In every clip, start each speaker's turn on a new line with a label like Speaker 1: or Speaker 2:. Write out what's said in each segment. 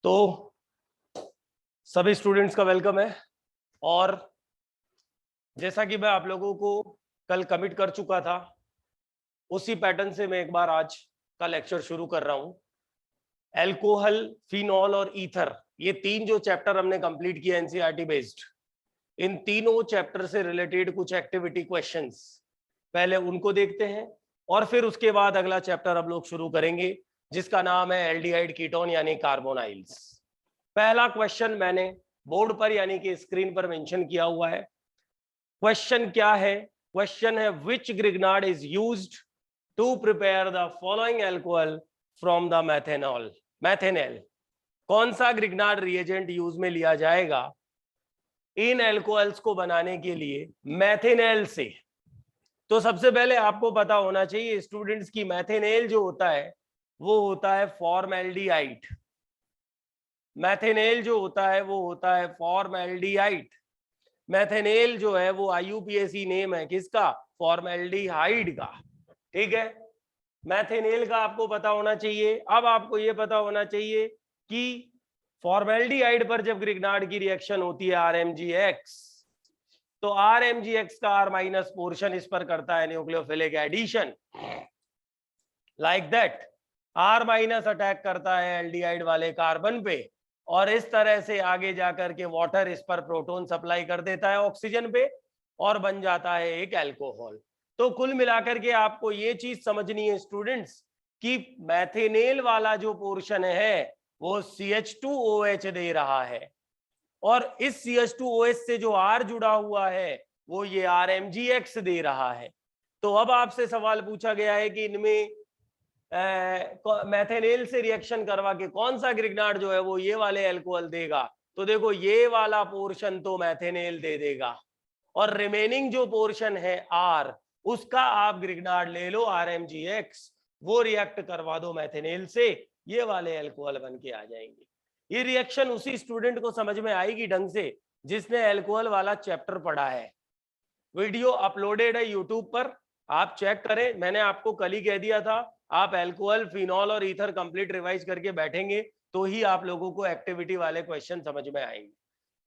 Speaker 1: तो सभी स्टूडेंट्स का वेलकम है। और जैसा कि मैं आप लोगों को कल कमिट कर चुका था, उसी पैटर्न से मैं एक बार आज का लेक्चर शुरू कर रहा हूं। एल्कोहल, फिनॉल और ईथर, ये तीन जो चैप्टर हमने कंप्लीट किया एनसीईआरटी बेस्ड, इन तीनों चैप्टर से रिलेटेड कुछ एक्टिविटी क्वेश्चंस पहले उनको देखते हैं और फिर उसके बाद अगला चैप्टर हम लोग शुरू करेंगे जिसका नाम है एल्डिहाइड कीटोन यानी कार्बोनाइल्स। पहला क्वेश्चन मैंने बोर्ड पर यानी कि स्क्रीन पर मेंशन किया हुआ है। क्वेश्चन क्या है? क्वेश्चन है which Grignard is used to prepare the following alcohol from the methanol. Methanal, कौन सा ग्रिग्नार्ड रिएजेंट यूज में लिया जाएगा इन एल्कोहल्स को बनाने के लिए मैथेनेल से? तो सबसे पहले आपको पता होना चाहिए स्टूडेंट्स की मैथेनेल जो होता है वो होता है फॉर्मेल्डिहाइड। मैथेनेल जो होता है वो होता है फॉर्मेल्डिहाइड। मैथेनेल जो है वो आईयूपीएसी नेम है किसका? फॉर्मेल्डिहाइड का। ठीक है, मैथेनेल का आपको पता होना चाहिए। अब आपको ये पता होना चाहिए कि फॉर्मेल्डिहाइड पर जब ग्रिग्नार्ड की रिएक्शन होती है आरएमजीएक्स, तो आरएमजीएक्स का आर माइनस पोर्शन इस पर करता है nucleophilic addition, like that. R minus attack करता है एल्डिहाइड वाले कार्बन पे और इस तरह से आगे जाकर के वाटर इस पर प्रोटॉन सप्लाई कर देता है ऑक्सीजन पे और बन जाता है एक अल्कोहल। तो कुल मिलाकर के आपको ये चीज समझनी है स्टूडेंट्स कि मैथेनेल वाला जो पोर्शन है वो CH2OH दे रहा है और इस CH2OH से जो R जुड़ा हुआ है वो ये RMGX दे रहा है। तो अब आपसे सवाल पूछा गया है कि इनमें मैथेनेल से रिएक्शन करवा के कौन सा ग्रिग्नार्ड जो है वो ये वाले अल्कोहल देगा। तो देखो ये वाला पोर्शन तो मैथेनेल दे देगा और रिमेनिंग जो पोर्शन है आर, उसका आप ग्रिग्नार्ड ले लो RMGX, वो रिएक्ट करवा दो मैथेनेल से, ये वाले अल्कोहल बन के आ जाएंगे। ये रिएक्शन उसी स्टूडेंट को समझ में आएगी ढंग से जिसने अल्कोहल वाला चैप्टर पढ़ा है। वीडियो अपलोडेड है यूट्यूब पर, आप चेक करें। मैंने आपको कल ही कह दिया था आप अल्कोहल, फिनॉल और ईथर कंप्लीट रिवाइज करके बैठेंगे तो ही आप लोगों को एक्टिविटी वाले क्वेश्चन समझ में आएंगे।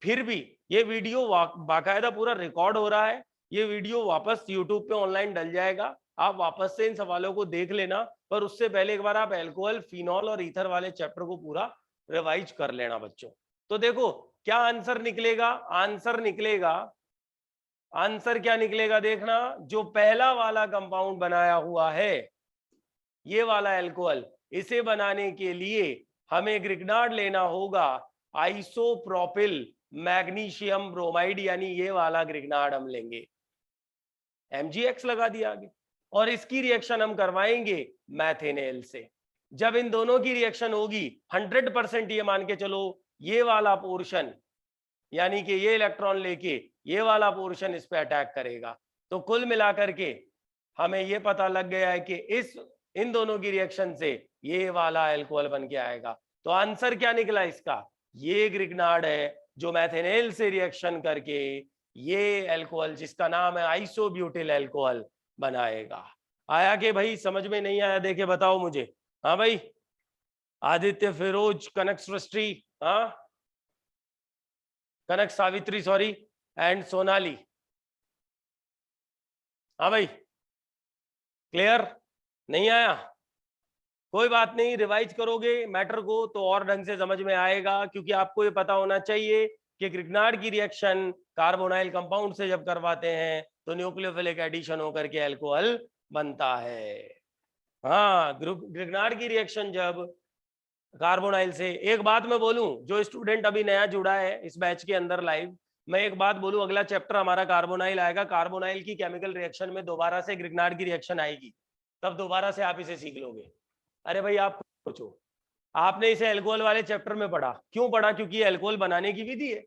Speaker 1: फिर भी ये वीडियो बाकायदा पूरा रिकॉर्ड हो रहा है, ये वीडियो वापस यूट्यूब पे ऑनलाइन डल जाएगा, आप वापस से इन सवालों को देख लेना। पर उससे पहले एक बार आप अल्कोहल, फिनॉल और ईथर वाले चैप्टर को पूरा रिवाइज कर लेना बच्चों। तो देखो क्या आंसर निकलेगा। आंसर क्या निकलेगा देखना, जो पहला वाला कंपाउंड बनाया हुआ है ये वाला अल्कोहल, इसे बनाने के लिए हमें ग्रिग्नार्ड लेना होगा आइसोप्रोपिल मैग्नीशियम ब्रोमाइड, यानी ये वाला ग्रिग्नार्ड हम लेंगे। MgX लगा दिया आगे और इसकी रिएक्शन हम करवाएंगे मैथेनेल से। जब इन दोनों की रिएक्शन होगी 100% ये मान के चलो ये वाला पोर्शन यानी कि ये इलेक्ट्रॉन लेके ये वाला पोर्शन इस पे अटैक करेगा। तो कुल मिलाकर के हमें ये पता लग गया है कि इन दोनों की रिएक्शन से ये वाला अल्कोहल बन के आएगा। तो आंसर क्या निकला इसका? ये ग्रिग्नार्ड है जो मैथेनेल से रिएक्शन करके ये अल्कोहल जिसका नाम है आइसोब्यूटिल अल्कोहल बनाएगा। आया कि भाई समझ में नहीं आया? देखे बताओ मुझे। हाँ भाई, आदित्य, फिरोज, कनक सृष्टि, हाँ कनक सावित्री सॉरी, एंड सोनाली। हाँ भाई, क्लियर? नहीं आया? कोई बात नहीं, रिवाइज करोगे मैटर को तो और ढंग से समझ में आएगा, क्योंकि आपको ये पता होना चाहिए कि ग्रिग्नार्ड की रिएक्शन कार्बोनाइल कंपाउंड से जब करवाते हैं तो न्यूक्लियोफिलिक एडिशन होकर के अल्कोहल बनता है। हाँ, ग्रिग्नार्ड की रिएक्शन जब कार्बोनाइल से, एक बात मैं बोलूं, जो स्टूडेंट अभी नया जुड़ा है इस बैच के अंदर लाइव, मैं एक बात बोलूं, अगला चैप्टर हमारा कार्बोनाइल आएगा। कार्बोनाइल की केमिकल रिएक्शन में दोबारा से ग्रिग्नार्ड की रिएक्शन आएगी, तब दोबारा से आप इसे सीख लोगे। अरे भाई आप सोचो, आपने इसे अल्कोहल वाले चैप्टर में पढ़ा, क्यों पढ़ा? क्योंकि ये अल्कोहल बनाने की विधि है,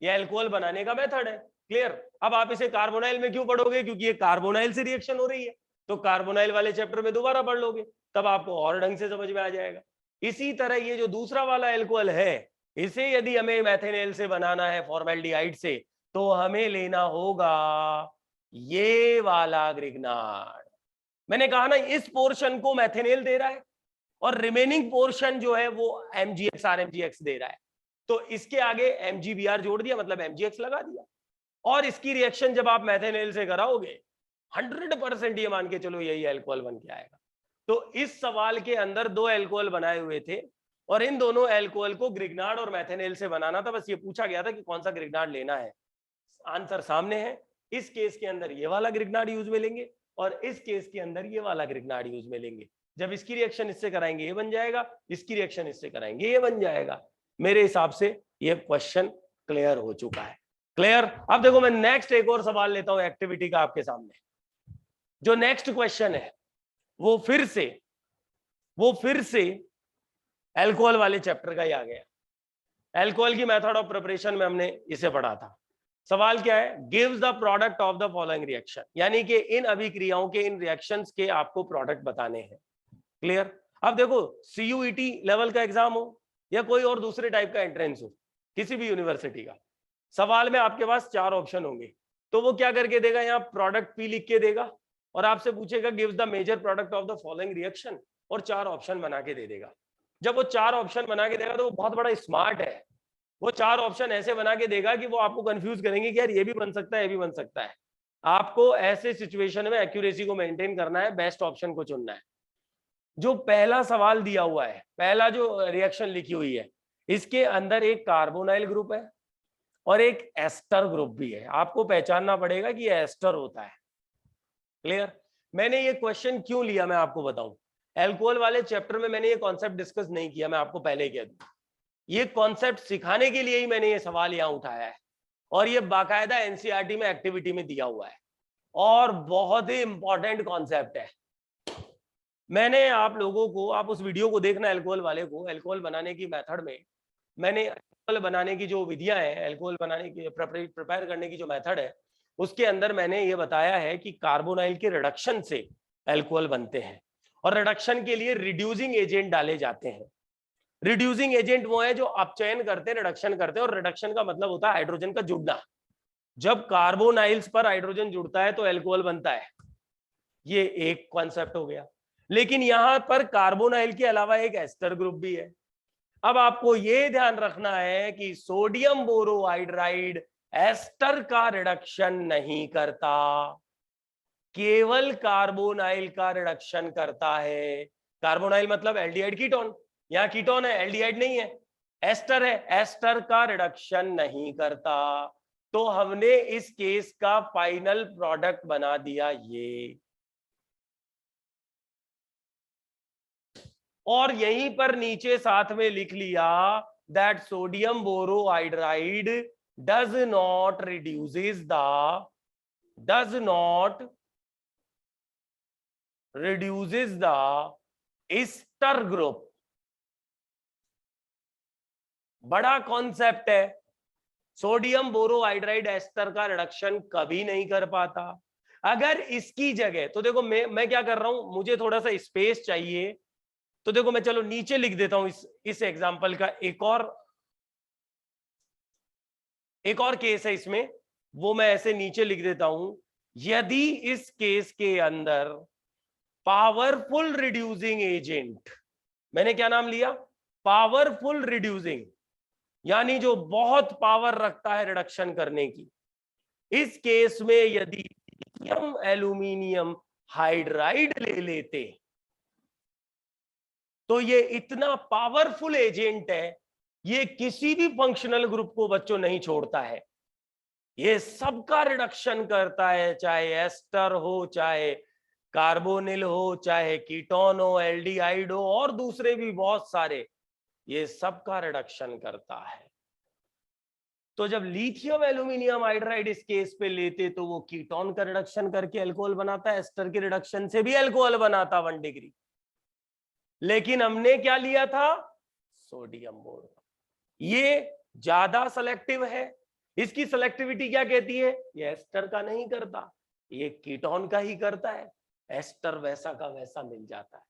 Speaker 1: ये अल्कोहल बनाने का मेथड है। क्लियर? अब आप इसे कार्बोनाइल में क्यों पढ़ोगे? क्योंकि ये कार्बोनाइल से रिएक्शन हो रही है, तो कार्बोनाइल वाले चैप्टर में दोबारा पढ़ लोगे, तब आपको और ढंग से समझ में आ जाएगा। इसी तरह ये जो दूसरा वाला अल्कोहल है, इसे यदि हमें मैथेनेल से बनाना है फॉर्मेल्डिहाइड से, तो हमें लेना होगा ये वाला ग्रिग्नार्ड। मैंने कहा ना, इस पोर्शन को मैथेनेल दे रहा है और रिमेनिंग पोर्शन जो है वो MgX दे रहा है, तो इसके आगे MgBr जोड़ दिया, मतलब MgX लगा दिया। और इसकी रिएक्शन जब आप मैथेनेल से कराओगे 100% ये मान के चलो यही एल्कोहल बन के आएगा। तो इस सवाल के अंदर 2 एल्कोहल बनाए हुए थे और इन दोनों एल्कोहल को ग्रिग्नार्ड और मैथेनेल से बनाना था। बस ये पूछा गया था कि कौन सा ग्रिग्नार्ड लेना है। आंसर सामने है। इस केस के अंदर ये वाला ग्रिग्नार्ड यूज में लेंगे और इस केस के अंदर ये वाला ग्रिग्नार्ड यूज में लेंगे। जब इसकी रिएक्शन इससे कराएंगे ये बन जाएगा, इसकी रिएक्शन इससे कराएंगे ये बन जाएगा। मेरे हिसाब से ये क्वेश्चन क्लियर हो चुका है। क्लियर? अब देखो मैं नेक्स्ट एक और सवाल लेता हूं एक्टिविटी का आपके सामने। जो नेक्स्ट क्वेश्चन है वो फिर से अल्कोहल वाले चैप्टर का ही आ गया। अल्कोहल की मेथड ऑफ प्रिपरेशन में हमने इसे पढ़ा था। सवाल क्या है? Gives the product of the following reaction, यानी कि इन अभिक्रियाओं के, इन रिएक्शंस के आपको प्रोडक्ट बताने हैं। क्लियर? अब देखो CUET लेवल का एग्जाम हो या कोई और दूसरे टाइप का एंट्रेंस हो किसी भी यूनिवर्सिटी का, सवाल में आपके पास 4 ऑप्शन होंगे। तो वो क्या करके देगा? यहाँ प्रोडक्ट P लिख के देगा और आपसे पूछेगा gives the major product of the following reaction, और 4 ऑप्शन बना के दे देगा। जब वो 4 ऑप्शन बना के देगा तो वो बहुत बड़ा स्मार्ट है। वो 4 ऑप्शन ऐसे बना के देगा कि वो आपको कंफ्यूज करेंगे कि यार ये भी बन सकता है, ये भी बन सकता है। आपको ऐसे सिचुएशन में एक्यूरेसी को मेंटेन करना है, बेस्ट ऑप्शन को चुनना है। जो पहला सवाल दिया हुआ है, पहला जो रिएक्शन लिखी हुई है, इसके अंदर एक कार्बोनाइल ग्रुप है और एक एस्टर ग्रुप भी है। आपको पहचानना पड़ेगा कि ये एस्टर होता है। क्लियर? मैंने ये क्वेश्चन क्यों लिया मैं आपको बताऊं। एल्कोहल वाले चैप्टर में मैंने ये कॉन्सेप्ट डिस्कस नहीं किया, मैं आपको पहले ही कह दूं। ये कॉन्सेप्ट सिखाने के लिए ही मैंने ये सवाल यहां उठाया है और ये बाकायदा एनसीईआरटी में एक्टिविटी में दिया हुआ है और बहुत ही इंपॉर्टेंट कॉन्सेप्ट है। मैंने आप लोगों को, आप उस वीडियो को देखना एल्कोहल वाले को, एल्कोहल बनाने की मेथड में मैंने एल्कोहल बनाने की जो विधियां हैं, एल्कोहल बनाने की प्रिपेयर करने की जो मेथड है, उसके अंदर मैंने ये बताया है कि कार्बोनाइल के रिडक्शन से एल्कोहल बनते हैं और रिडक्शन के लिए रिड्यूसिंग एजेंट डाले जाते हैं। रिड्यूसिंग एजेंट वो है जो अपचयन करते हैं, रिडक्शन करते हैं, और रिडक्शन का मतलब होता है हाइड्रोजन का जुड़ना। जब कार्बोनाइल्स पर हाइड्रोजन जुड़ता है तो एल्कोहल बनता है। ये एक कॉन्सेप्ट हो गया। लेकिन यहां पर कार्बोनाइल के अलावा एक एस्टर ग्रुप भी है। अब आपको ये ध्यान रखना है कि सोडियम बोरोहाइड्राइड एस्टर का रिडक्शन नहीं करता, केवल कार्बोनाइल का रिडक्शन करता है। कार्बोनाइल मतलब एल्डिहाइड कीटोन, यहां कीटोन है, एल्डिहाइड नहीं है। एस्टर है, एस्टर का रिडक्शन नहीं करता। तो हमने इस केस का फाइनल प्रोडक्ट बना दिया ये, और यहीं पर नीचे साथ में लिख लिया that sodium borohydride does not reduces the ester group. बड़ा कॉन्सेप्ट है। सोडियम बोरोहाइड्राइड एस्टर का रिडक्शन कभी नहीं कर पाता। अगर इसकी जगह, तो देखो मैं क्या कर रहा हूं, मुझे थोड़ा सा स्पेस चाहिए, तो देखो मैं चलो नीचे लिख देता हूं इस एग्जांपल का एक और केस है इसमें, वो मैं ऐसे नीचे लिख देता हूं। यदि इस केस के अंदर पावरफुल रिड्यूसिंग एजेंट, मैंने क्या नाम लिया? पावरफुल रिड्यूसिंग, यानी जो बहुत पावर रखता है रिडक्शन करने की। इस केस में यदि लिथियम एल्यूमिनियम हाइड्राइड ले लेते तो ये इतना पावरफुल एजेंट है, ये किसी भी फंक्शनल ग्रुप को बच्चों नहीं छोड़ता है, ये सबका रिडक्शन करता है, चाहे एस्टर हो, चाहे कार्बोनिल हो, चाहे कीटोन हो, एल्डिहाइड हो, और दूसरे भी बहुत सारे, ये सबका रिडक्शन करता है। तो जब लिथियम एल्यूमिनियम हाइड्राइड इस केस पे लेते तो वो कीटोन का रिडक्शन करके अल्कोहल बनाता है, एस्टर के रिडक्शन से भी अल्कोहल बनाता 1 डिग्री। लेकिन हमने क्या लिया था? सोडियम बोरो। ये ज्यादा सेलेक्टिव है। इसकी सेलेक्टिविटी क्या कहती है? ये एस्टर का नहीं करता, ये कीटोन का ही करता है। एस्टर वैसा का वैसा मिल जाता है।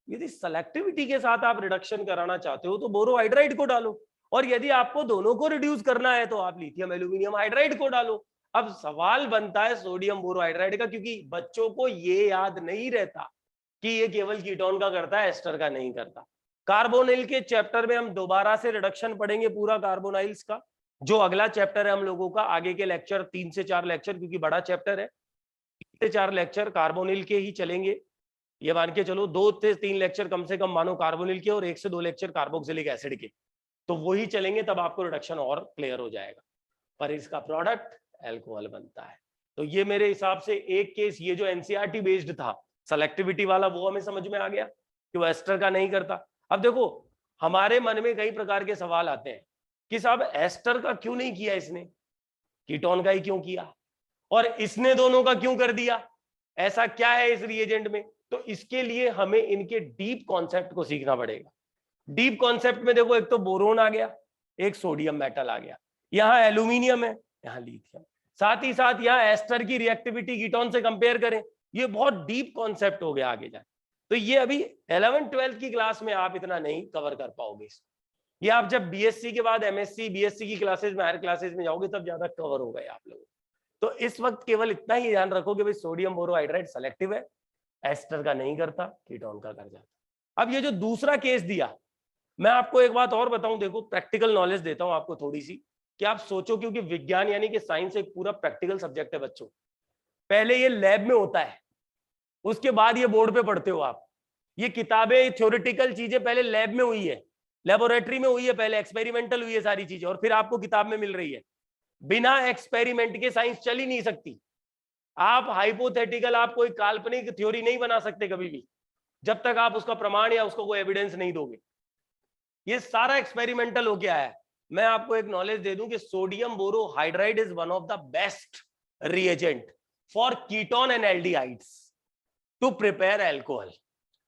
Speaker 1: यदि सेलेक्टिविटी के साथ आप रिडक्शन कराना चाहते हो तो बोरोहाइड्राइड को डालो, और यदि आपको दोनों को रिड्यूस करना है तो आप लिथियम एल्यूमिनियम हाइड्राइड को डालो। अब सवाल बनता है सोडियम बोरोहाइड्राइड का, क्योंकि बच्चों को ये याद नहीं रहता कि ये केवल कीटोन का करता है, एस्टर का नहीं करता। कार्बोनिल के चैप्टर में हम दोबारा से रिडक्शन पढ़ेंगे पूरा कार्बोनाइल्स का, जो अगला चैप्टर है हम लोगों का। आगे के लेक्चर 3 से 4 लेक्चर, क्योंकि बड़ा चैप्टर है, 3 से 4 लेक्चर कार्बोनिल के ही चलेंगे। ये मान के चलो 2 से 3 लेक्चर कम से कम मानो कार्बोनिल के, और 1 से 2 लेक्चर कार्बोक्सिलिक एसिड के, तो वही चलेंगे, तब आपको रिडक्शन और क्लियर हो जाएगा। पर इसका प्रोडक्ट अल्कोहल बनता है। तो ये मेरे हिसाब से एक केस, ये जो एनसीईआरटी बेस्ड था सेलेक्टिविटी वाला, वो हमें समझ में आ गया कि वो एस्टर का नहीं करता। अब देखो हमारे मन में कई प्रकार के सवाल आते हैं कि साहब एस्टर का क्यों नहीं किया इसने, कीटोन का ही क्यों किया, और इसने दोनों का क्यों कर दिया, ऐसा क्या है इस रिएजेंट में। तो इसके लिए हमें इनके डीप कॉन्सेप्ट को सीखना पड़ेगा। डीप कॉन्सेप्ट में देखो, एक तो बोरोन आ गया, एक सोडियम मेटल आ गया, यहाँ एल्यूमिनियम है, यहाँ लिथियम, साथ ही साथ यहाँ एस्टर की रिएक्टिविटी कीटोन से कंपेयर करें। ये बहुत डीप कॉन्सेप्ट हो गया आगे जाए। तो ये अभी 11th-12th की क्लास में आप इतना नहीं कवर कर पाओगे। ये आप जब बीएससी के बाद एमएससी बीएससी की क्लासेस में, हायर क्लासेस में जाओगे, तब ज्यादा कवर हो गए आप लोग। तो इस वक्त केवल इतना ही ध्यान रखो कि भाई सोडियम बोरोहाइड्राइड सेलेक्टिव है, एस्टर का नहीं करता, कीटोन का कर जाता। अब ये जो दूसरा केस दिया, मैं आपको एक बात और बताऊं, देखो प्रैक्टिकल नॉलेज देता हूं आपको थोड़ी सी, कि आप सोचो, क्योंकि विज्ञान यानी कि साइंस एक पूरा प्रैक्टिकल सब्जेक्ट है बच्चों। पहले ये लैब में होता है, उसके बाद ये बोर्ड पे पढ़ते हो आप। ये किताबें, थ्योरेटिकल चीजें पहले लैब में हुई है, लेबोरेटरी में हुई है, पहले एक्सपेरिमेंटल हुई है सारी चीजें, और फिर आपको किताब में मिल रही है। बिना एक्सपेरिमेंट के साइंस चल ही नहीं सकती। आप हाइपोथेटिकल, आप कोई काल्पनिक थ्योरी नहीं बना सकते कभी भी, जब तक आप उसका प्रमाण या उसको कोई एविडेंस नहीं दोगे। ये सारा एक्सपेरिमेंटल हो गया है। मैं आपको एक नॉलेज दे दूं कि sodium borohydride is one of the best reagent for ketone and aldehydes to prepare alcohol.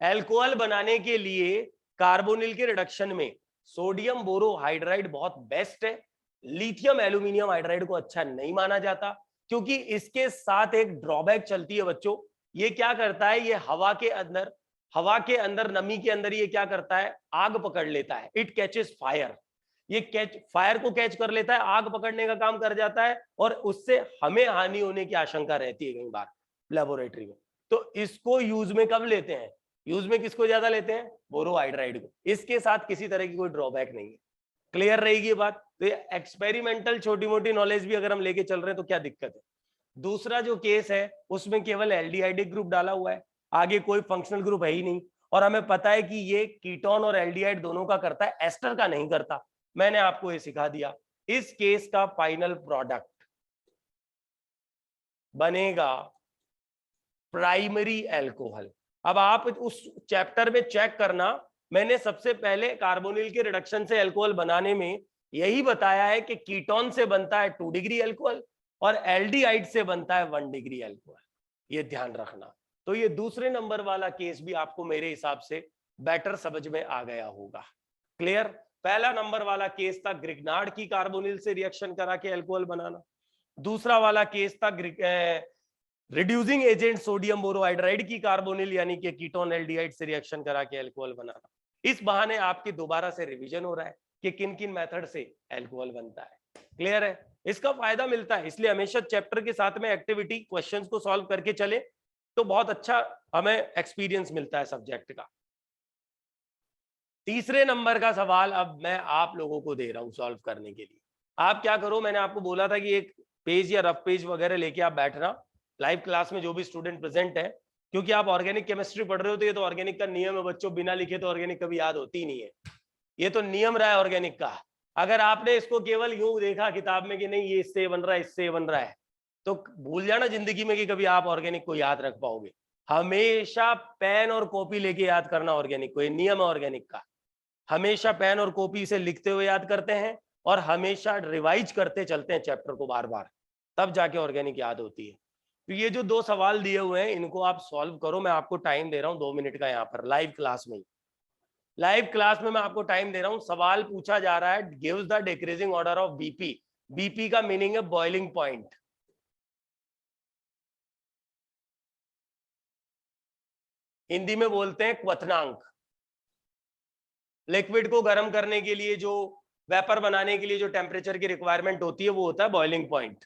Speaker 1: Alcohol बनाने के लिए कार्बोनिल के रिडक्शन में सोडियम बोरोहाइड्राइड बहुत बेस्ट है। लिथियम एल्यूमिनियम हाइड्राइड को अच्छा नहीं माना जाता, क्योंकि इसके साथ एक ड्रॉबैक चलती है बच्चों। ये क्या करता है, ये हवा के अंदर नमी के अंदर ये क्या करता है, आग पकड़ लेता है। इट कैचेस फायर, ये फायर को कैच कर लेता है, आग पकड़ने का काम कर जाता है, और उससे हमें हानि होने की आशंका रहती है कई बार लेबोरेटरी में। तो इसको यूज में कब लेते हैं, यूज में किसको ज्यादा लेते हैं, बोरोहाइड्राइड को। इसके साथ किसी तरह की कोई ड्रॉबैक नहीं है। क्लियर रहेगी ये बात। तो ये एक्सपेरिमेंटल छोटी मोटी नॉलेज भी अगर हम लेके चल रहे हैं तो क्या दिक्कत है। दूसरा जो केस है उसमें केवल एल्डिहाइडिक ग्रुप डाला हुआ है, आगे कोई फंक्शनल ग्रुप है ही नहीं, और हमें पता है कि ये कीटोन और एल्डिहाइड दोनों का करता है, एस्टर का नहीं करता। मैंने आपको ये सिखा दिया। इस केस का फाइनल प्रोडक्ट बनेगा प्राइमरी अल्कोहल। अब आप उस चैप्टर में चेक करना, मैंने सबसे पहले कार्बोनिल के रिडक्शन से अल्कोहल बनाने में यही बताया है कि कीटोन से बनता है 2 डिग्री अल्कोहल और एल्डिहाइड से बनता है 1 डिग्री अल्कोहल। ये ध्यान रखना। तो ये दूसरे नंबर वाला केस भी आपको मेरे हिसाब से बेटर समझ में आ गया होगा। क्लियर। पहला नंबर वाला केस था ग्रिग्नार्ड की कार्बोनिल से रिएक्शन करा के अल्कोहल बनाना। दूसरा वाला केस था रिड्यूसिंग एजेंट सोडियम बोरोहाइड्राइड की कार्बोनिल यानी कि कीटोन एल्डिहाइड से रिएक्शन करा के अल्कोहल बनाना। इस बहाने आपकी दोबारा से रिवीजन हो रहा है कि किन किन मेथड से अल्कोहल बनता है। क्लियर है। इसका फायदा मिलता है, इसलिए हमेशा चैप्टर के साथ में एक्टिविटी क्वेश्चंस को सॉल्व करके चले तो बहुत अच्छा हमें एक्सपीरियंस मिलता है सब्जेक्ट का। तीसरे नंबर का सवाल अब मैं आप लोगों को दे रहा हूं सॉल्व करने के लिए। आप क्या करो, मैंने आपको बोला था कि एक पेज या रफ पेज वगैरह लेके आप बैठना लाइव क्लास में, जो भी स्टूडेंट प्रेजेंट है, क्योंकि आप ऑर्गेनिक केमिस्ट्री पढ़ रहे हो। तो ये तो ऑर्गेनिक का नियम है बच्चों, बिना लिखे तो ऑर्गेनिक कभी याद होती नहीं है। ये तो नियम रहा है ऑर्गेनिक का। अगर आपने इसको केवल यूं देखा किताब में कि नहीं ये इससे बन रहा है इससे बन रहा है, तो भूल जाना जिंदगी में कि कभी आप ऑर्गेनिक को याद रख पाओगे। हमेशा पेन और कॉपी लेके याद करना ऑर्गेनिक को, ये नियम है ऑर्गेनिक का। हमेशा पेन और कॉपी से लिखते हुए याद करते हैं और हमेशा रिवाइज करते चलते हैं चैप्टर को बार बार, तब जाके ऑर्गेनिक याद होती है। तो ये जो 2 सवाल दिए हुए हैं इनको आप सॉल्व करो। मैं आपको टाइम दे रहा हूं 2 मिनट का, यहाँ पर लाइव क्लास में मैं आपको टाइम दे रहा हूं। सवाल पूछा जा रहा है, gives the decreasing order of BP. BP का मीनिंग है बॉइलिंग पॉइंट। हिंदी में बोलते हैं क्वथनांक। लिक्विड को गर्म करने के लिए, जो वेपर बनाने के लिए जो टेम्परेचर की रिक्वायरमेंट होती है वो होता है बॉइलिंग पॉइंट।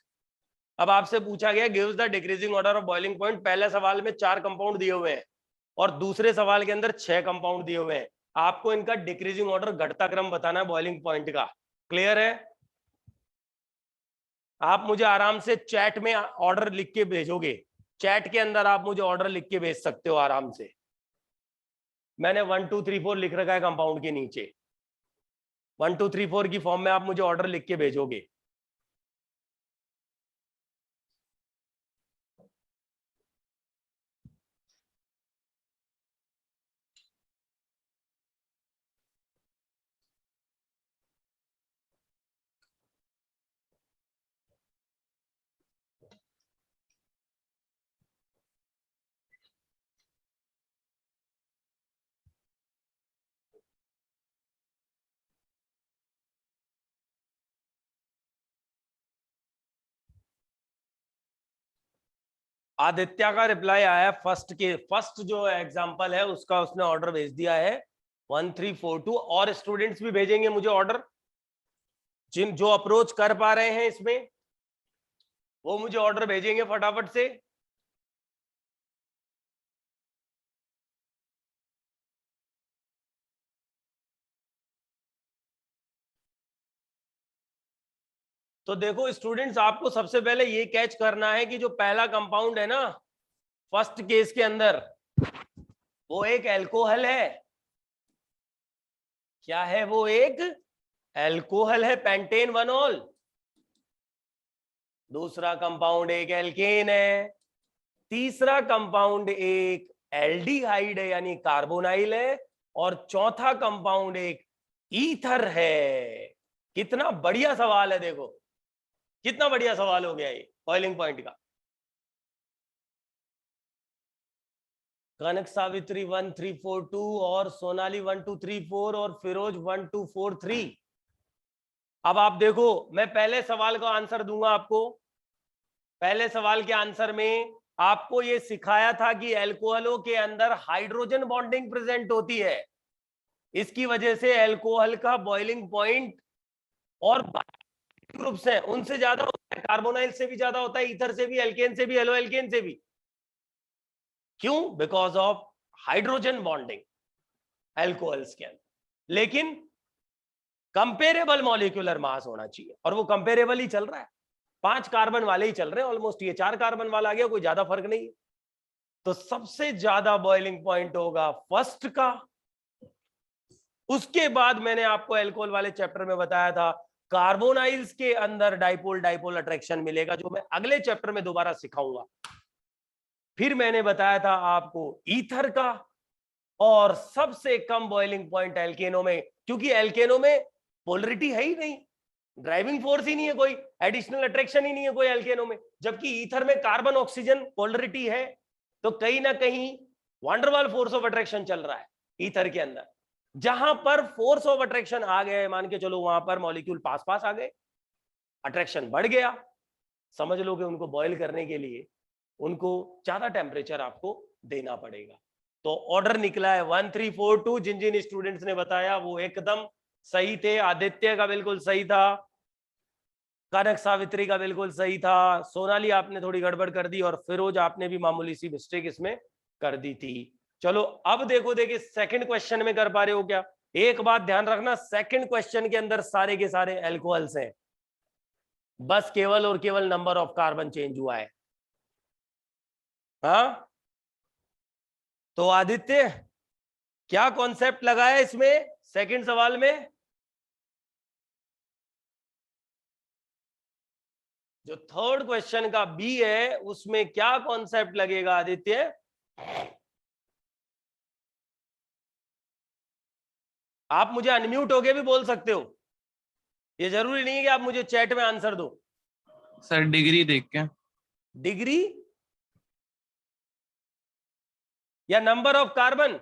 Speaker 1: अब आपसे पूछा गया gives the decreasing order of boiling point. पहले सवाल में 4 कंपाउंड दिए हुए हैं, और दूसरे सवाल के अंदर 6 कंपाउंड दिए हुए हैं। आपको इनका डिक्रीजिंग ऑर्डर, घटता क्रम बताना है बॉइलिंग पॉइंट का। क्लियर है? आप मुझे आराम से चैट में ऑर्डर लिख के भेजोगे, चैट के अंदर आप मुझे ऑर्डर लिख के भेज सकते हो आराम से। मैंने 1 2 3 4 लिख रखा है कंपाउंड के नीचे। 1 2 3 4 की फॉर्म में आप मुझे ऑर्डर लिख के भेजोगे। आदित्य का रिप्लाई आया फर्स्ट जो एग्जांपल है उसका, उसने ऑर्डर भेज दिया है 1342। और स्टूडेंट्स भी भेजेंगे मुझे ऑर्डर, जिन जो अप्रोच कर पा रहे हैं इसमें वो मुझे ऑर्डर भेजेंगे फटाफट से। तो देखो स्टूडेंट्स, आपको सबसे पहले ये कैच करना है कि जो पहला कंपाउंड है ना फर्स्ट केस के अंदर, वो एक अल्कोहल है। क्या है वो? एक अल्कोहल है, पेंटेन वनोल। दूसरा कंपाउंड एक एल्केन है। तीसरा कंपाउंड एक एल्डिहाइड है यानी कार्बोनाइल है। और चौथा कंपाउंड एक ईथर है। कितना बढ़िया सवाल है, देखो कितना बढ़िया सवाल हो गया ये बॉइलिंग पॉइंट का। कनक सावित्री 1342 और सोनाली 1234 और फिरोज 1243। अब आप देखो, मैं पहले सवाल का आंसर दूंगा आपको। पहले सवाल के आंसर में आपको यह सिखाया था कि एल्कोहलों के अंदर हाइड्रोजन बॉन्डिंग प्रेजेंट होती है। इसकी वजह से एल्कोहल का बॉइलिंग पॉइंट और ग्रुप्स हैं उनसे ज्यादा होता है, कार्बोनाइल से भी ज्यादा होता है, ईथर से भी, एल्केन से भी, एलो एल्केन से भी। क्यों? Because of hydrogen bonding alcohols के अंदर। लेकिन कंपेरेबल मॉलिक्यूलर मास होना चाहिए, और वो कंपेरेबल ही चल रहा है। 5 कार्बन वाले ही चल रहे हैं ऑलमोस्ट, ये 4 कार्बन वाला आ गया, कोई ज्यादा फर्क नहीं है। तो सबसे ज्यादा बॉइलिंग पॉइंट होगा फर्स्ट का। उसके बाद मैंने आपको एल्कोहल वाले चैप्टर में बताया था कार्बोनाइल्स के अंदर डाइपोल डाइपोल अट्रैक्शन मिलेगा, जो मैं अगले चैप्टर में दोबारा सिखाऊंगा। फिर मैंने बताया था आपको ईथर का, और सबसे कम बॉइलिंग पॉइंट एल्केनो में, क्योंकि एल्केनो में पोलरिटी है ही नहीं, ड्राइविंग फोर्स ही नहीं है, कोई एडिशनल अट्रैक्शन ही नहीं है कोई एल्केनो में। जबकि ईथर में कार्बन ऑक्सीजन पोलरिटी है, तो कहीं ना कहीं वंडरवाल फोर्स ऑफ अट्रैक्शन चल रहा है ईथर के अंदर। जहां पर फोर्स ऑफ अट्रैक्शन आ गए, मान के चलो वहां पर मॉलिक्यूल पास पास आ गए, अट्रैक्शन बढ़ गया, समझ लो कि उनको बॉयल करने के लिए उनको ज्यादा टेम्परेचर आपको देना पड़ेगा। तो ऑर्डर निकला है 1342। जिन जिन स्टूडेंट्स ने बताया वो एकदम सही थे। आदित्य का बिल्कुल सही था, कनक सावित्री का बिल्कुल सही था, सोनाली आपने थोड़ी गड़बड़ कर दी, और फिरोज आपने भी मामूली सी मिस्टेक इसमें कर दी थी। चलो अब देखो, देखिए सेकंड क्वेश्चन में कर पा रहे हो क्या? एक बात ध्यान रखना, सेकंड क्वेश्चन के अंदर सारे के सारे एल्कोहल्स हैं, बस केवल और केवल नंबर ऑफ कार्बन चेंज हुआ है। हाँ, तो आदित्य क्या कॉन्सेप्ट लगाया इसमें सेकंड सवाल में? जो थर्ड क्वेश्चन का बी है उसमें क्या कॉन्सेप्ट लगेगा आदित्य? आप मुझे अनम्यूट होके भी बोल सकते हो, ये जरूरी नहीं है कि आप मुझे चैट में आंसर दो।
Speaker 2: सर डिग्री देख के।
Speaker 1: डिग्री या नंबर ऑफ कार्बन?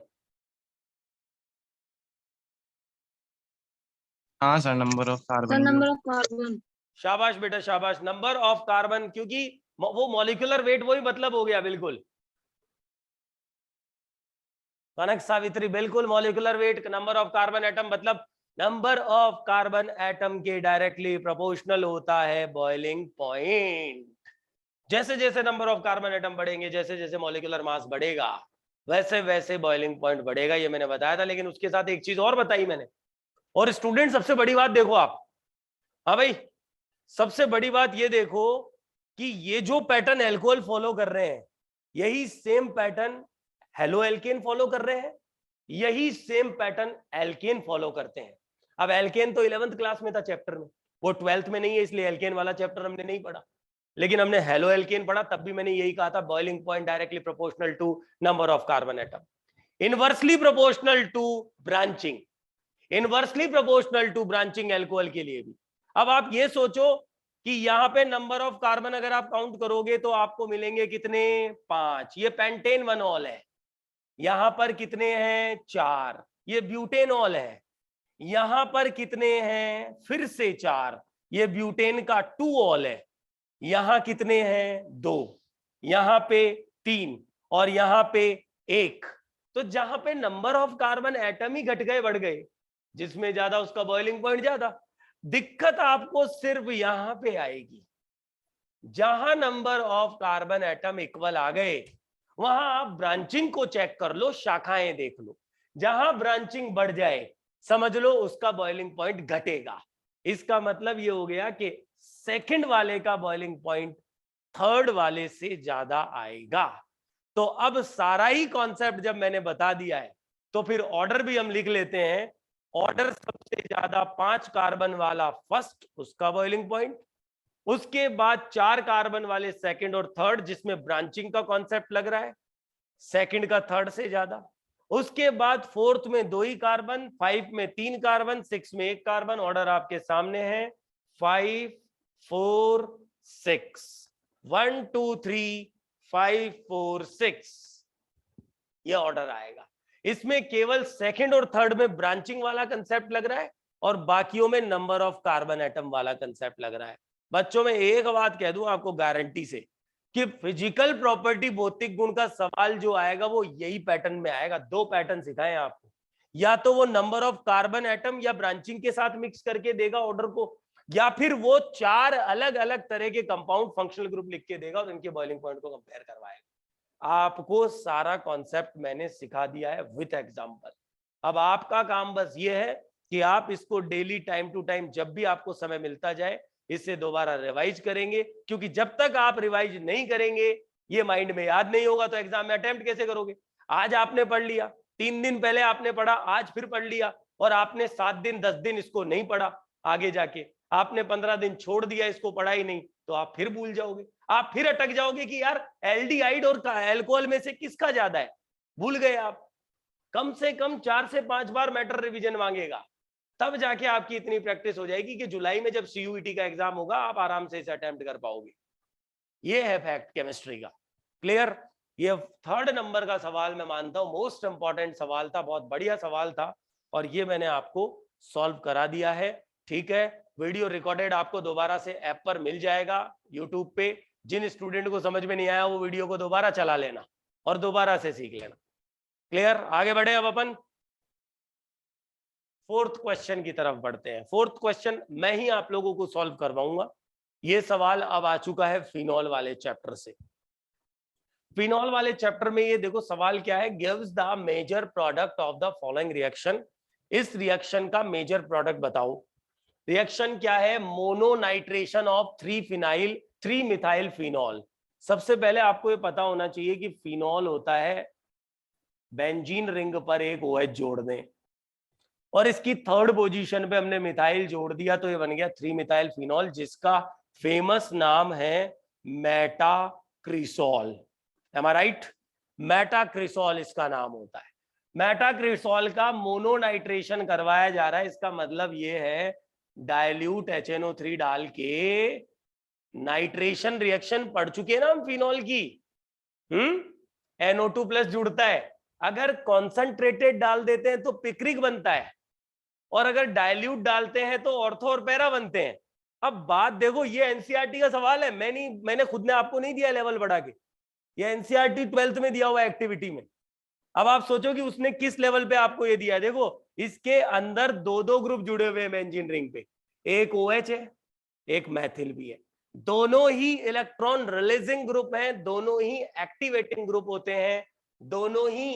Speaker 2: हाँ sir, number of carbon.
Speaker 3: Number of carbon.
Speaker 1: शाबाश बेटा शाबाश, नंबर ऑफ कार्बन, क्योंकि वो मॉलिक्यूलर वेट वही मतलब हो गया बिल्कुल। कनक सावित्री बिल्कुल molecular weight, number of carbon atom, मतलब नंबर ऑफ कार्बन एटम के डायरेक्टली प्रोपोर्शनल होता है बॉइलिंग पॉइंट। जैसे जैसे नंबर ऑफ कार्बन एटम बढ़ेंगे, जैसे जैसे मॉलिक्यूलर मास बढ़ेगा, वैसे वैसे बॉइलिंग पॉइंट बढ़ेगा, ये मैंने बताया था। लेकिन उसके साथ एक चीज और बताई मैंने, और स्टूडेंट सबसे बड़ी बात देखो आप, हाँ भाई, सबसे बड़ी बात ये देखो कि ये जो पैटर्न एल्कोहल फॉलो कर रहे हैं, यही same pattern halo alkane follow कर रहे हैं, यही सेम पैटर्न एल्केन फॉलो करते हैं। अब एल्केन तो 11th क्लास में था चैप्टर में, वो 12th में नहीं है, इसलिए एल्केन वाला चैप्टर हमने नहीं पढ़ा। लेकिन हमने हेलो एल्केन पढ़ा, तब भी मैंने यही कहा था, boiling point directly proportional to number of carbon atom, inversely proportional to branching, inversely proportional to branching alcohol के लिए भी। अब आप ये सोचो कि यहाँ पे नंबर ऑफ कार्बन अगर आप काउंट करोगे तो आपको मिलेंगे कितने, 5। ये पेंटेन वनॉल है, यहां पर कितने हैं, 4। ये ब्यूटेनॉल है, यहां पर कितने हैं, फिर से 4। ये ब्यूटेन का 2 ऑल है, यहां कितने हैं, 2। यहां पे 3 और यहां पे 1। तो जहां पे नंबर ऑफ कार्बन एटम ही घट गए, बढ़ गए, जिसमें ज्यादा उसका बॉइलिंग पॉइंट ज्यादा। दिक्कत आपको सिर्फ यहां पे आएगी, जहां number of carbon atom equal आ गए, वहां आप ब्रांचिंग को चेक कर लो, शाखाएं देख लो। जहां ब्रांचिंग बढ़ जाए, समझ लो उसका बॉइलिंग पॉइंट घटेगा। इसका मतलब ये हो गया कि सेकंड वाले का बॉइलिंग पॉइंट थर्ड वाले से ज्यादा आएगा। तो अब सारा ही कॉन्सेप्ट जब मैंने बता दिया है, तो फिर ऑर्डर भी हम लिख लेते हैं। ऑर्डर सबसे ज्यादा 5 कार्बन वाला फर्स्ट, उसका बॉइलिंग पॉइंट। उसके बाद 4 कार्बन वाले सेकंड और थर्ड, जिसमें ब्रांचिंग का कॉन्सेप्ट लग रहा है, सेकंड का थर्ड से ज्यादा। उसके बाद फोर्थ में 2 ही कार्बन, 5 में 3 कार्बन, 6 में 1 कार्बन। ऑर्डर आपके सामने है, 5 4 6, 1 2 3 5 4 6, ये ऑर्डर आएगा। इसमें केवल सेकंड और थर्ड में ब्रांचिंग वाला कंसेप्ट लग रहा है, और बाकियों में नंबर ऑफ कार्बन एटम वाला कंसेप्ट लग रहा है। बच्चों में एक बात कह दूं आपको गारंटी से, कि फिजिकल प्रॉपर्टी भौतिक गुण का सवाल जो आएगा वो यही पैटर्न में आएगा। 2 पैटर्न सिखाए आपको, या तो वो नंबर ऑफ कार्बन एटम या ब्रांचिंग के साथ मिक्स करके देगा ऑर्डर को, या फिर वो 4 अलग अलग तरह के कंपाउंड फंक्शनल ग्रुप लिख के देगा और इनके बॉइलिंग पॉइंट को कंपेयर करवाएगा। आपको सारा कॉन्सेप्ट मैंने सिखा दिया है विथ एग्जांपल। अब आपका काम बस ये है कि आप इसको डेली टाइम टू टाइम, जब भी आपको समय मिलता जाए, इसे दोबारा रिवाइज करेंगे। क्योंकि जब तक आप रिवाइज नहीं करेंगे, ये माइंड में याद नहीं होगा, तो एग्जाम में अटेम्प्ट कैसे करोगे। आज आपने पढ़ लिया, 3 दिन पहले आपने पढ़ा, आज फिर पढ़ लिया, और आपने 7 दिन 10 दिन इसको नहीं पढ़ा, आगे जाके आपने 15 दिन छोड़ दिया, इसको पढ़ा ही नहीं, तो आप फिर भूल जाओगे। आप फिर अटक जाओगे कि यार एल्डिहाइड और अल्कोहल में से किसका ज्यादा है, भूल गए आप। कम से कम 4 से 5 बार मैटर रिवीजन मांगेगा, तब जाके आपकी इतनी प्रैक्टिस हो जाएगी कि जुलाई में जब सीयूईटी का एग्जाम होगा, आप आराम से इसे अटेम्प्ट कर पाओगे। ये है फैक्ट केमिस्ट्री का। क्लियर। ये 3rd नंबर का सवाल मैं मानता हूं मोस्ट इंपॉर्टेंट सवाल था, बहुत बढ़िया सवाल था, और ये मैंने आपको सॉल्व करा दिया है। ठीक है, वीडियो रिकॉर्डेड आपको दोबारा से ऐप पर मिल जाएगा यूट्यूब पे। जिन स्टूडेंट को समझ में नहीं आया वो वीडियो को दोबारा चला लेना और दोबारा से सीख लेना। क्लियर। आगे बढ़े अब अपन 4th क्वेश्चन की तरफ बढ़ते हैं। 4th क्वेश्चन मैं ही आप लोगों को सॉल्व करवाऊंगा। ये सवाल अब आ चुका है फिनॉल वाले चैप्टर से। फिनॉल वाले चैप्टर में ये देखो सवाल क्या है, gives the major product of the following reaction. इस रिएक्शन का मेजर प्रोडक्ट बताओ। रिएक्शन क्या है, मोनोनाइट्रेशन ऑफ 3 मिथाइल फिनॉल। सबसे पहले आपको ये पता होना चाहिए कि फिनॉल होता है बेंजीन रिंग पर एक OH जोड़ दें, और इसकी 3rd पोजीशन पे हमने मिथाइल जोड़ दिया, तो ये बन गया 3 मिथाइल फिनॉल, जिसका फेमस नाम है मेटाक्रिसोल। एम आई राइट। मेटाक्रिसोल इसका नाम होता है। मेटाक्रिसोल का मोनोनाइट्रेशन करवाया जा रहा है। इसका मतलब ये है डाइल्यूट HNO3 डाल के नाइट्रेशन रिएक्शन पढ़ चुके हैं ना हम फिनॉल की। NO2+ जुड़ता है, अगर कॉन्सेंट्रेटेड डाल देते हैं तो पिक्रिक बनता है, और अगर डाइल्यूट डालते हैं तो ऑर्थो और पैरा बनते हैं। अब बात देखो, ये एनसीईआरटी का सवाल है, मैंने खुद ने आपको नहीं दिया लेवल बढ़ा के, ये एनसीईआरटी 12th में दिया हुआ एक्टिविटी में। अब आप सोचो कि उसने किस लेवल पे आपको ये दिया है। देखो इसके अंदर 2 ग्रुप जुड़े हुए हैं बेंजीन रिंग पे, एक OH है एक मैथिल भी है। दोनों ही इलेक्ट्रॉन रिलीजिंग ग्रुप हैं, दोनों ही एक्टिवेटिंग ग्रुप होते हैं, दोनों ही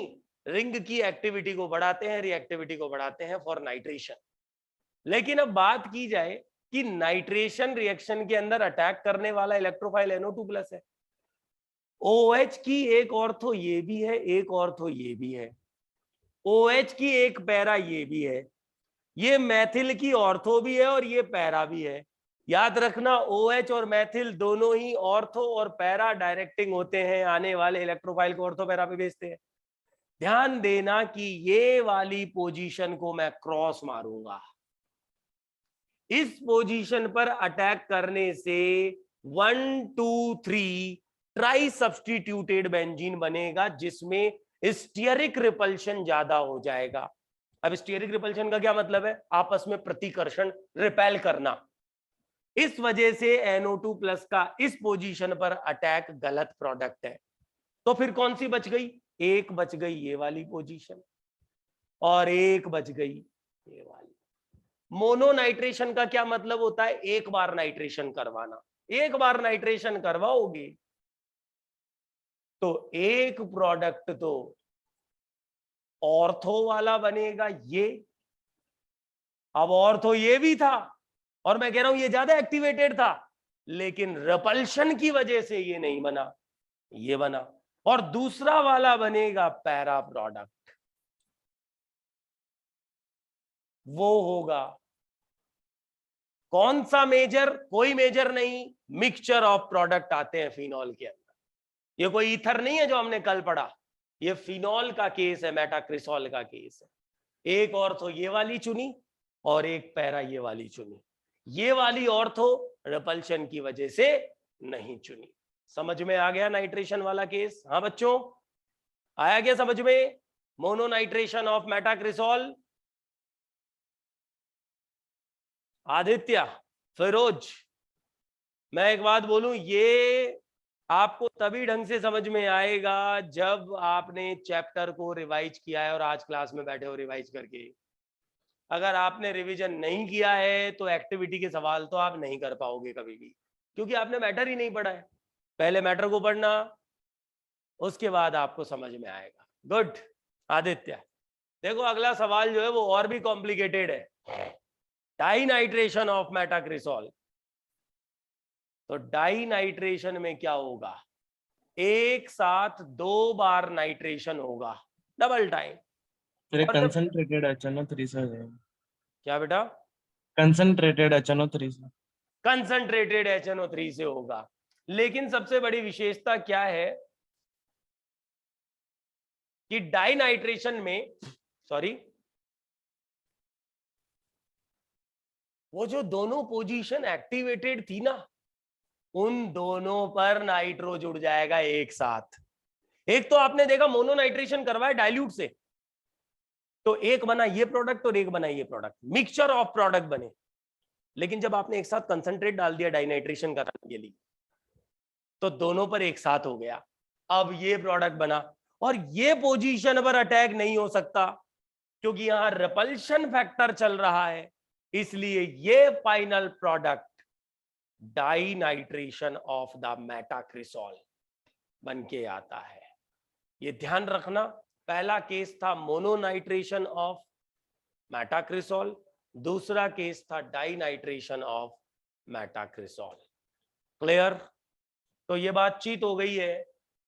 Speaker 1: रिंग की एक्टिविटी को बढ़ाते हैं, रिएक्टिविटी को बढ़ाते हैं फॉर नाइट्रेशन। लेकिन अब बात की जाए कि नाइट्रेशन रिएक्शन के अंदर अटैक करने वाला इलेक्ट्रोफाइल NO2+ है। OH की एक ऑर्थो ये भी है, एक ऑर्थो ये भी है, OH की एक पैरा ये भी है, ये मैथिल की ऑर्थो भी है और ये पैरा भी है। याद रखना OH और मैथिल दोनों ही ऑर्थो और पैरा डायरेक्टिंग होते हैं, आने वाले इलेक्ट्रोफाइल को ऑर्थो पैरा पे भेजते हैं। ध्यान देना कि ये वाली पोजीशन को मैं क्रॉस मारूंगा, इस पोजीशन पर अटैक करने से 1 2 3 ट्राई सब्स्टिट्यूटेड बेंजीन बनेगा, जिसमें स्टीयरिक रिपल्शन ज्यादा हो जाएगा। अब स्टीयरिक रिपल्शन का क्या मतलब है? आपस में प्रतिकर्षण, रिपेल करना। इस वजह से NO2+ का इस पोजीशन पर अटैक गलत प्रोडक्ट है। तो फिर कौन सी बच गई? एक बच गई ये वाली पोजीशन और एक बच गई ये वाली। मोनोनाइट्रेशन का क्या मतलब होता है? एक बार नाइट्रेशन करवाना। एक बार नाइट्रेशन करवाओगे तो एक प्रोडक्ट तो ऑर्थो वाला बनेगा ये। अब ऑर्थो ये भी था और मैं कह रहा हूं ये ज्यादा एक्टिवेटेड था, लेकिन रिपल्शन की वजह से ये नहीं बना, ये बना। और दूसरा वाला बनेगा पैरा प्रोडक्ट, वो होगा कौन सा मेजर? कोई मेजर नहीं, मिक्सचर ऑफ प्रोडक्ट आते हैं फिनॉल के अंदर। ये कोई ईथर नहीं है जो हमने कल पढ़ा, ये फिनॉल का केस है, मेटाक्रिसॉल का केस है। एक ऑर्थो ये वाली चुनी और एक पैरा ये वाली चुनी। ये वाली ऑर्थो रिपल्शन की वजह से नहीं चुनी। समझ में आ गया नाइट्रेशन वाला केस? हाँ बच्चों, आया क्या समझ में? मोनोनाइट्रेशन ऑफ मेटाक्रिसॉल। आदित्य, फिरोज, मैं एक बात बोलूं, ये आपको तभी ढंग से समझ में आएगा जब आपने चैप्टर को रिवाइज किया है और आज क्लास में बैठे हो रिवाइज करके। अगर आपने रिवीजन नहीं किया है तो एक्टिविटी के सवाल तो आप नहीं कर पाओगे कभी भी, क्योंकि आपने मैटर ही नहीं पढ़ा है। पहले मैटर को पढ़ना, उसके बाद आपको समझ में आएगा। गुड आदित्य। देखो अगला सवाल जो है वो और भी कॉम्प्लिकेटेड है। डाइनाइट्रेशन ऑफ मेटाक्रिसॉल। तो डाइनाइट्रेशन में क्या होगा? एक साथ 2 बार नाइट्रेशन होगा, डबल टाइम।
Speaker 2: कंसंट्रेटेड HNO3 से
Speaker 1: क्या बेटा?
Speaker 2: कंसंट्रेटेड HNO3 से।
Speaker 1: कंसंट्रेटेड HNO3 से होगा। लेकिन सबसे बड़ी विशेषता क्या है कि डाइनाइट्रेशन में, सॉरी, वो जो दोनों पोजीशन एक्टिवेटेड थी ना, उन दोनों पर नाइट्रो जुड़ जाएगा एक साथ। एक तो आपने देखा मोनोनाइट्रेशन करवाया डाइल्यूट से, तो एक बना ये प्रोडक्ट और एक बना ये प्रोडक्ट, मिक्सचर ऑफ प्रोडक्ट बने। लेकिन जब आपने एक साथ कंसंट्रेट डाल दिया डाइनाइट्रेशन कराने के लिए, तो दोनों पर एक साथ हो गया। अब ये प्रोडक्ट बना और ये पोजीशन पर अटैक नहीं हो सकता क्योंकि यहां रिपल्शन फैक्टर चल रहा है, इसलिए ये फाइनल प्रोडक्ट डाइनाइट्रेशन ऑफ द मेटाक्रिसॉल बन के आता है। ये ध्यान रखना, पहला केस था मोनोनाइट्रेशन ऑफ मेटाक्रिसॉल, दूसरा केस था डाइनाइट्रेशन ऑफ मेटाक्रिसॉल। क्लियर? तो ये बातचीत हो गई है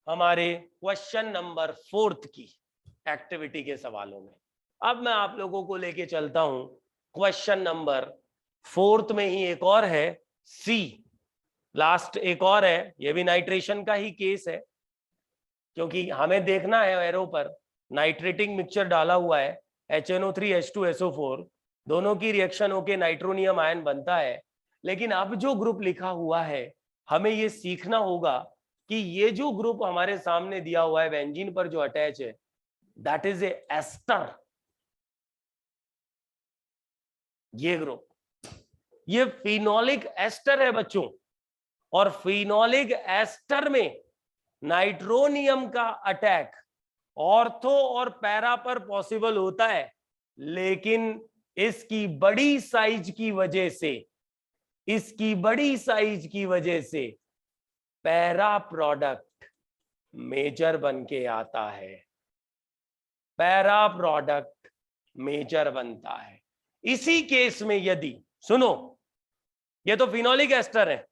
Speaker 1: हमारे क्वेश्चन नंबर 4 की एक्टिविटी के सवालों में। अब मैं आप लोगों को लेके चलता हूं क्वेश्चन नंबर 4 में ही एक और है, सी लास्ट एक और है, ये भी नाइट्रेशन का ही केस है, क्योंकि हमें देखना है एरो पर नाइट्रेटिंग मिक्सचर डाला हुआ है, HNO3 H2SO4 दोनों की रिएक्शन होके नाइट्रोनियम आयन बनता है। लेकिन अब जो ग्रुप लिखा हुआ है, हमें ये सीखना होगा कि ये जो ग्रुप हमारे सामने दिया हुआ है बेंजीन पर जो अटैच है, दैट इज ए एस्टर। ये ग्रुप, ये फिनोलिक एस्टर है बच्चों, और फिनोलिक एस्टर में नाइट्रोनियम का अटैक ऑर्थो और पैरा पर पॉसिबल होता है, लेकिन इसकी बड़ी साइज की वजह से, इसकी बड़ी साइज की वजह से पैरा प्रोडक्ट मेजर बन के आता है। पैरा प्रोडक्ट मेजर बनता है। इसी केस में यदि, सुनो, ये तो फिनोलिक एस्टर है,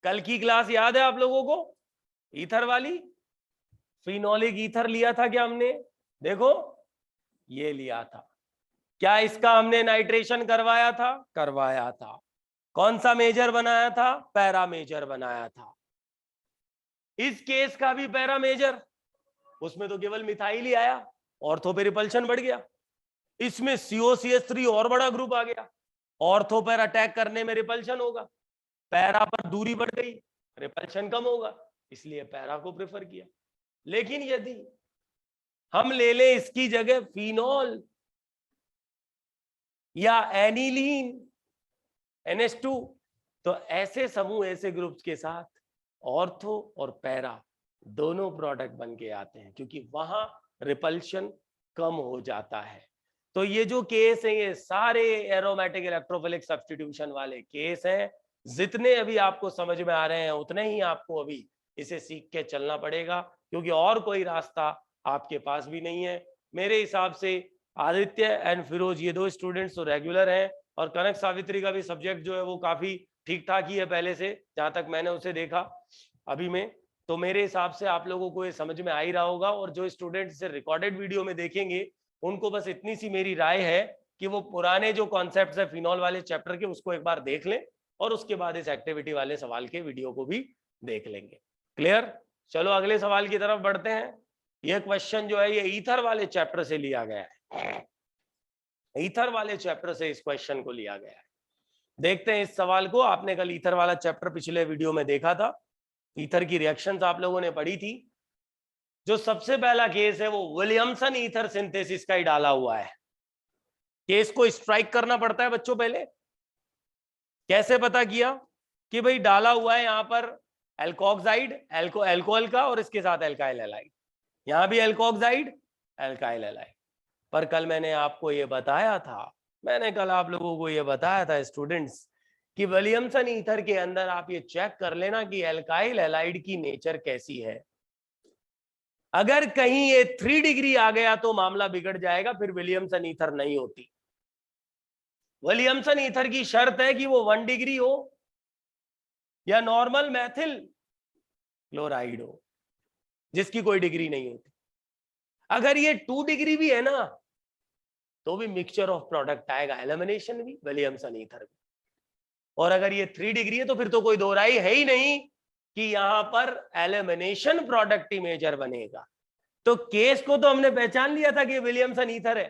Speaker 1: कल की क्लास याद है आप लोगों को, ईथर वाली, फिनोलिक ईथर लिया था क्या हमने? देखो ये लिया था। क्या इसका हमने नाइट्रेशन करवाया था? करवाया था। कौन सा मेजर बनाया था? पैरा मेजर बनाया था। इस केस का भी पैरा मेजर, उसमें तो केवल मिथाइल ही आया, ऑर्थो पे रिपल्शन बढ़ गया। इसमें COCH3 और बड़ा ग्रुप आ गया, ऑर्थो पर अटैक करने में रिपल्शन होगा, पैरा पर दूरी बढ़ गई, रिपल्शन कम होगा, इसलिए पैरा को प्रेफर किया। लेकिन यदि हम ले ले इसकी जगह फिनोल या एनिलीन NH2, तो ऐसे समूह, ऐसे ग्रुप्स के साथ ऑर्थो और पैरा दोनों प्रोडक्ट बन के आते हैं, क्योंकि वहां रिपल्शन कम हो जाता है। तो ये जो केस है, ये सारे एरोमेटिक इलेक्ट्रोफिलिक सब्स्टिट्यूशन वाले केस हैं। जितने अभी आपको समझ में आ रहे हैं उतने ही आपको अभी इसे सीख के चलना पड़ेगा, क्योंकि और कोई रास्ता आपके पास भी नहीं है। मेरे हिसाब से आदित्य एंड फिरोज, ये दो स्टूडेंट्स तो रेगुलर हैं, और कनक सावित्री का भी सब्जेक्ट जो है वो काफी ठीक ठाक ही है पहले से, जहां तक मैंने उसे देखा अभी में। तो मेरे हिसाब से आप लोगों को ये समझ में आ ही रहा होगा, और जो स्टूडेंट इसे रिकॉर्डेड वीडियो में देखेंगे उनको बस इतनी सी मेरी राय है कि वो पुराने जो कॉन्सेप्ट्स है फिनोल वाले चैप्टर के, उसको एक बार देख लें, और उसके बाद इस एक्टिविटी वाले सवाल के वीडियो को भी देख लेंगे। क्लियर? चलो अगले सवाल की तरफ बढ़ते हैं। यह क्वेश्चन जो है ये ईथर वाले चैप्टर से लिया गया है, ईथर वाले चैप्टर से इस क्वेश्चन को लिया गया है। देखते हैं इस सवाल को। आपने कल ईथर वाला चैप्टर पिछले वीडियो में देखा था, ईथर की रिएक्शंस आप लोगों ने पढ़ी थी। जो सबसे पहला केस है वो विलियमसन ईथर सिंथेसिस का ही डाला हुआ है। केस को स्ट्राइक करना पड़ता है बच्चों पहले। कैसे पता किया कि भाई डाला हुआ है यहां पर एल्कोक्साइड, एल्कोहल का, और इसके साथ एल्काइल हैलाइड, यहां भी एल्कोक्साइड, एल्काइल हैलाइड। पर कल मैंने आपको ये बताया था, मैंने कल आप लोगों को ये बताया था स्टूडेंट्स, कि विलियमसन ईथर के अंदर आप ये चेक कर लेना कि एल्काइल हैलाइड की नेचर कैसी है। अगर कहीं ये 3 डिग्री आ गया तो मामला बिगड़ जाएगा, फिर विलियमसन ईथर नहीं होती। विलियमसन ईथर की शर्त है कि वो 1 डिग्री हो या नॉर्मल मैथिल क्लोराइड हो, जिसकी कोई डिग्री नहीं होती। अगर ये 2 डिग्री भी है ना, तो भी मिक्सचर ऑफ प्रोडक्ट आएगा, एलिमिनेशन भी, विलियमसन ईथर भी। और अगर ये 3 डिग्री है तो फिर तो कोई दो राय है ही नहीं कि यहां पर एलिमिनेशन प्रोडक्ट ही मेजर बनेगा। तो केस को तो हमने पहचान लिया था कि विलियमसन ईथर है,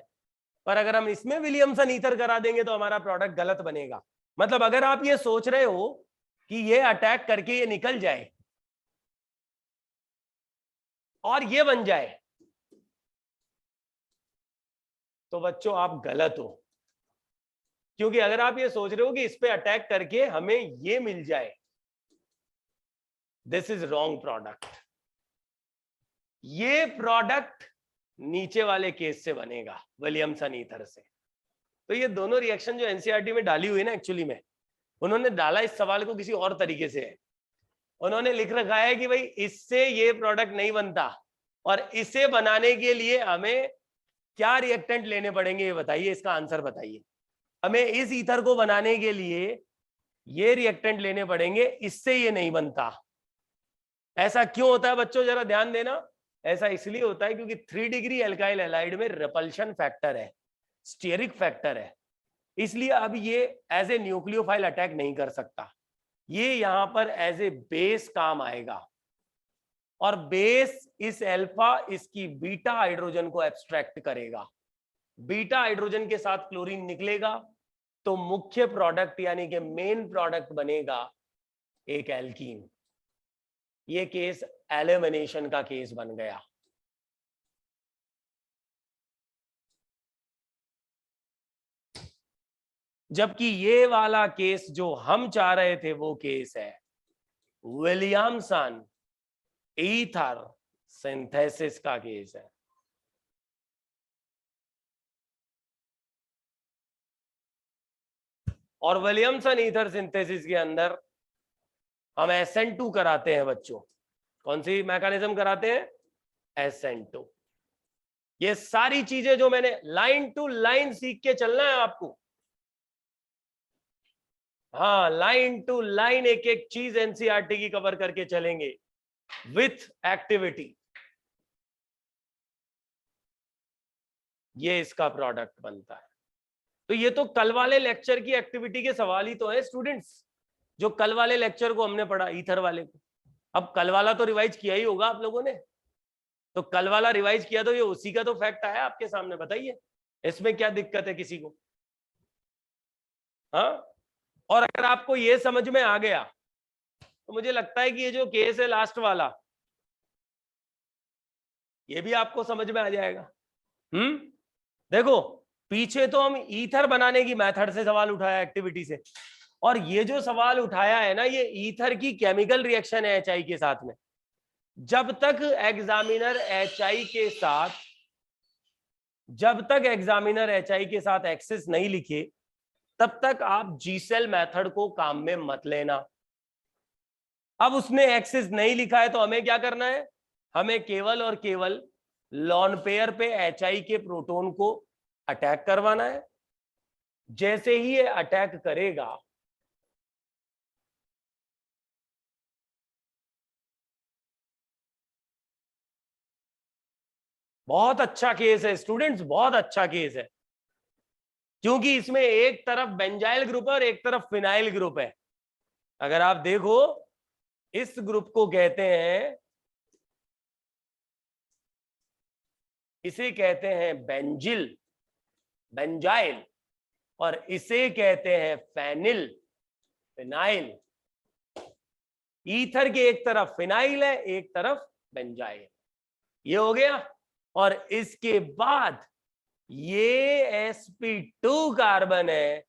Speaker 1: पर अगर हम इसमें विलियमसन ईथर करा देंगे तो हमारा प्रोडक्ट गलत बनेगा। मतलब अगर आप ये सोच रहे हो कि ये अटैक करके ये निकल जाए और ये बन जाए, तो बच्चों आप गलत हो। क्योंकि अगर आप ये सोच रहे हो कि इस पे अटैक करके हमें ये मिल जाए, दिस इज रॉन्ग प्रोडक्ट। ये प्रोडक्ट नीचे वाले केस से बनेगा, विलियमसन ईथर से। तो ये दोनों रिएक्शन जो एनसीईआरटी में डाली हुई है ना, एक्चुअली में उन्होंने डाला इस सवाल को किसी और तरीके से है। उन्होंने लिख रखा है कि भाई इससे ये प्रोडक्ट नहीं बनता, और इसे बनाने के लिए हमें क्या रिएक्टेंट लेने पड़ेंगे, ये बताइए, इसका आंसर बताइए। हमें इस ईथर को बनाने के लिए ये रिएक्टेंट लेने पड़ेंगे, इससे ये नहीं बनता। ऐसा क्यों होता है बच्चों, जरा ध्यान देना। ऐसा इसलिए होता है क्योंकि 3 डिग्री एल्काइल हैलाइड में रिपल्शन फैक्टर है, स्टीयरिक फैक्टर है, इसलिए अब ये एज ए न्यूक्लियोफाइल अटैक नहीं कर सकता। ये यहां पर एज ए बेस काम आएगा, और बेस इस अल्फा इसकी बीटा हाइड्रोजन को एब्स्ट्रैक्ट करेगा। बीटा हाइड्रोजन के साथ क्लोरीन निकलेगा तो मुख्य प्रोडक्ट यानी कि मेन प्रोडक्ट बनेगा एक एल्कीन। ये केस एलिमिनेशन का केस बन गया। जबकि ये वाला केस जो हम चाह रहे थे वो केस है विलियमसन ईथर सिंथेसिस का केस है। और विलियमसन ईथर सिंथेसिस के अंदर हम SN2 कराते हैं बच्चों। कौन सी मैकेनिज्म कराते हैं? SN2। ये सारी चीजें जो मैंने लाइन टू लाइन सीख के चलना है आपको। हाँ, लाइन टू लाइन एक एक चीज एनसीईआरटी की कवर करके चलेंगे विथ एक्टिविटी। ये इसका प्रोडक्ट बनता है। तो ये तो कल वाले लेक्चर की एक्टिविटी के सवाल ही तो है स्टूडेंट्स, जो कल वाले लेक्चर को हमने पढ़ा ईथर वाले को। अब कल वाला तो रिवाइज किया ही होगा आप लोगों ने, तो कल वाला रिवाइज किया तो ये उसी का तो फैक्ट आया आपके सामने। बताइए इसमें क्या दिक्कत है किसी को? हाँ, और अगर आपको ये समझ में आ गया तो मुझे लगता है कि ये जो केस है लास्ट वाला, ये भी आपको समझ में आ जाएगा। देखो पीछे तो हम ईथर बनाने की मेथड से सवाल उठाया, एक्टिविटी से, और ये जो सवाल उठाया है ना, ये ईथर की केमिकल रिएक्शन है HI के साथ में। जब तक एग्जामिनर HI के साथ एक्सेस नहीं लिखे तब तक आप जीसेल मेथड को काम में मत लेना। अब उसने एक्सेस नहीं लिखा है तो हमें क्या करना है? हमें केवल और केवल लॉन पेयर पे HI के प्रोटॉन को अटैक करवाना है। जैसे ही ये अटैक करेगा बहुत अच्छा केस है स्टूडेंट्स, बहुत अच्छा केस है, क्योंकि इसमें एक तरफ बेंजाइल ग्रुप है और एक तरफ फिनाइल ग्रुप है। अगर आप देखो इस ग्रुप को कहते हैं, इसे कहते हैं बेंजाइल, और इसे कहते हैं फिनाइल। ईथर के एक तरफ फिनाइल है, एक तरफ बेंजाइल। ये हो गया। और इसके बाद ये sp2 कार्बन है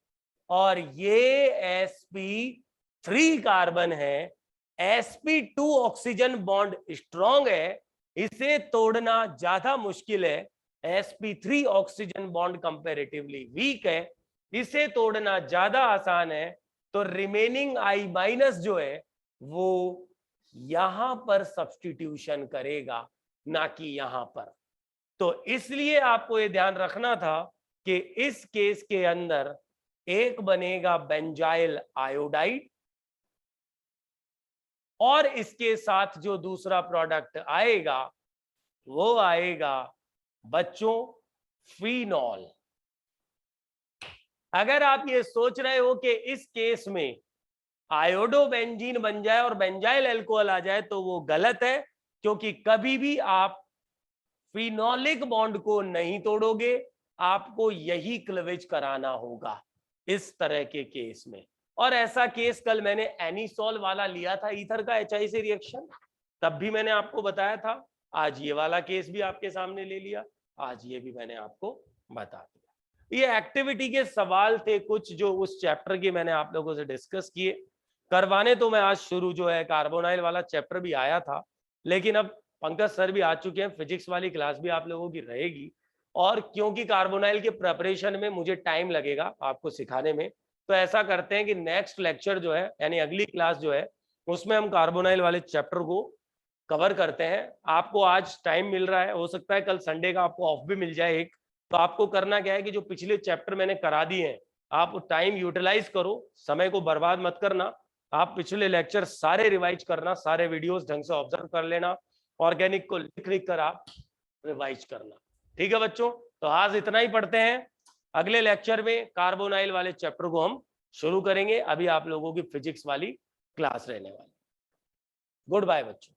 Speaker 1: और ये sp3 कार्बन है। sp2 ऑक्सीजन बॉन्ड स्ट्रॉन्ग है, इसे तोड़ना ज्यादा मुश्किल है। sp3 oxygen bond comparatively week है, इसे तोड़ना ज्यादा आसान है। तो रिमेनिंग I- जो है वो यहां पर सब्स्टिट्यूशन करेगा, ना कि यहां पर। तो इसलिए आपको ये ध्यान रखना था कि इस केस के अंदर एक बनेगा बेंजाइल आयोडाइड और इसके साथ जो दूसरा प्रोडक्ट आएगा वो आएगा बच्चों फिनॉल। अगर आप ये सोच रहे हो कि इस केस में आयोडोबेंजीन बन जाए और बेंजाइल अल्कोहल आ जाए तो वो गलत है, क्योंकि कभी भी आप फिनोलिक बॉन्ड को नहीं तोड़ोगे, आपको यही क्लीवेज कराना होगा इस तरह के केस में। और ऐसा केस कल मैंने एनिसोल वाला लिया था ईथर का HI से रिएक्शन, तब भी मैंने आपको बताया था। आज ये वाला केस भी आपके सामने ले लिया, आज ये भी मैंने आपको बता दिया। ये एक्टिविटी के सवाल थे कुछ जो उस चैप्टर के मैंने आप लोगों से डिस्कस किए। करवाने तो मैं आज शुरू जो है कार्बोनाइल वाला चैप्टर भी आया था, लेकिन अब पंकज सर भी आ चुके हैं, फिजिक्स वाली क्लास भी आप लोगों की रहेगी। और क्योंकि कार्बोनाइल के प्रिपरेशन में मुझे टाइम लगेगा आपको सिखाने में, तो ऐसा करते हैं कि नेक्स्ट लेक्चर जो है यानी अगली क्लास जो है उसमें हम कार्बोनाइल वाले चैप्टर को कवर करते हैं। आपको आज टाइम मिल रहा है, हो सकता है कल संडे का आपको ऑफ भी मिल जाए एक, तो आपको करना क्या है कि जो पिछले चैप्टर मैंने करा दिए हैं आप टाइम यूटिलाइज करो, समय को बर्बाद मत करना। आप पिछले लेक्चर सारे रिवाइज करना, सारे वीडियोस ढंग से ऑब्जर्व कर लेना, ऑर्गेनिक को लिख कर आप रिवाइज करना। ठीक है बच्चों, तो आज इतना ही पढ़ते हैं। अगले लेक्चर में कार्बोनाइल वाले चैप्टर को हम शुरू करेंगे। अभी आप लोगों की फिजिक्स वाली क्लास रहने वाली। गुड बाय बच्चों।